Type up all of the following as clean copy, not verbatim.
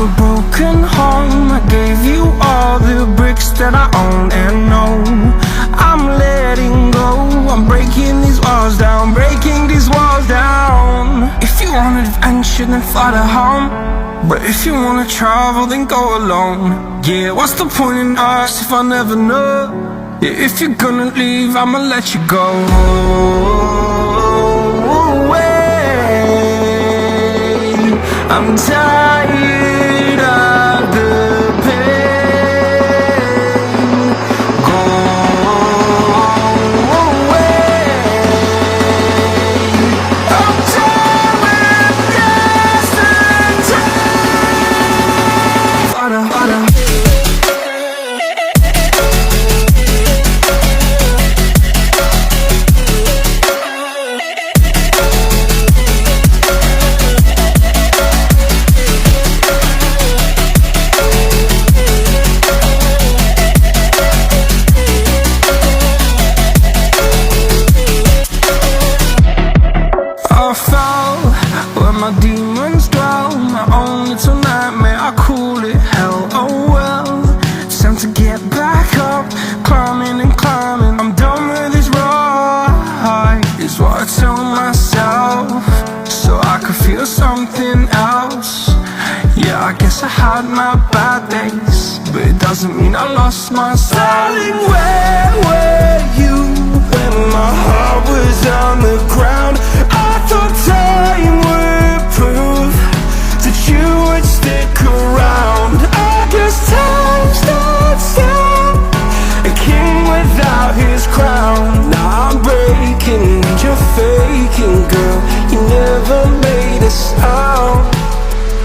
a broken home. I gave you all the bricks that I own and know. I'm letting go, I'm breaking these walls down, breaking these walls down. If you want adventure, then fly to home. But if you wanna travel, then go alone. Yeah, what's the point in us if I never know? Yeah, if you're gonna leave, I'ma let you go. I'm tired of the pain. Go away. I'm tired with yesterday. Harder, harder. My demons dwell, my own little nightmare, I call it hell. Oh well, it's time to get back up, climbing and climbing. I'm done with this ride, is what I tell myself, so I could feel something else. Yeah, I guess I had my bad days, but it doesn't mean I lost my soul. Darling, where were you when my heart was on the ground? I thought time would prove that you would stick around. I guess time stood still, a king without his crown. Now I'm breaking and you're faking, girl. You never made a sound.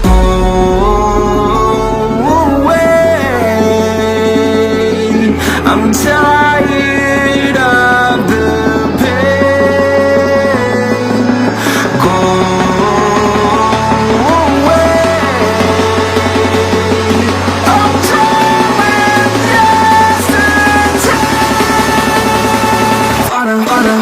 Oh, wait, I'm tired of the pain. Go away. I'm tired with yesterday. Harder, harder.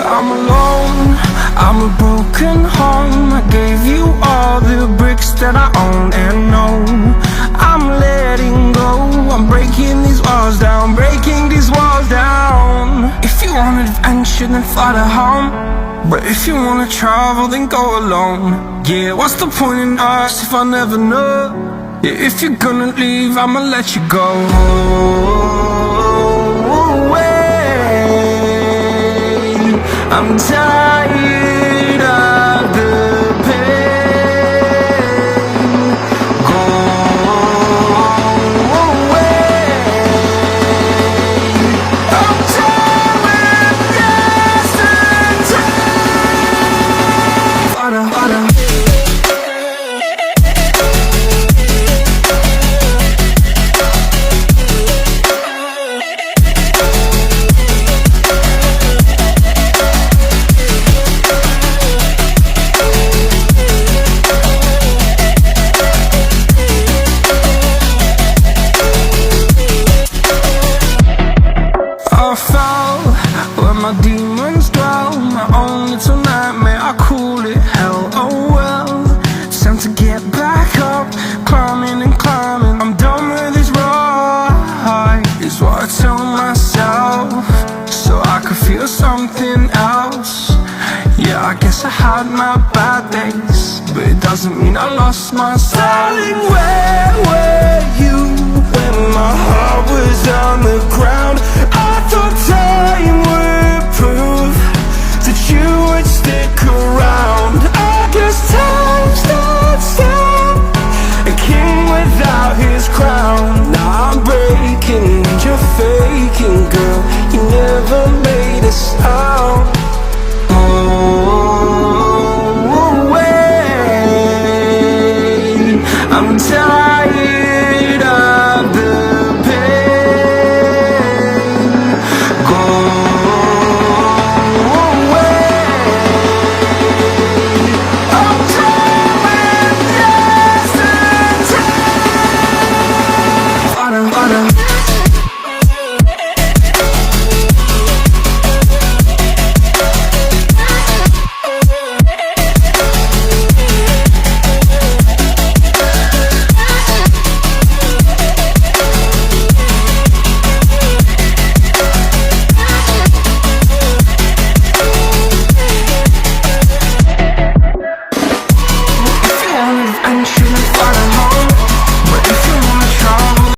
I'm alone, I'm a broken home. I gave you all the bricks that I own and know. I'm letting go, I'm breaking these walls down, breaking these walls down. If you want adventure, then fly to home. But if you wanna travel, then go alone. Yeah, what's the point in us if I never know? Yeah, if you're gonna leave, I'ma let you go. I'm tired of the pain. Go away. I'm tired with yesterday. Harder, harder. My demons dwell, my own little nightmare, had my bad days, but it doesn't mean I lost my style. Darling, where were you when my heart was on the ground? I thought time would prove that you would stick around. I guess time stood still, a king without his crown. Now I'm breaking and you're faking, girl. You never made a sound. Oh, wait, I'm telling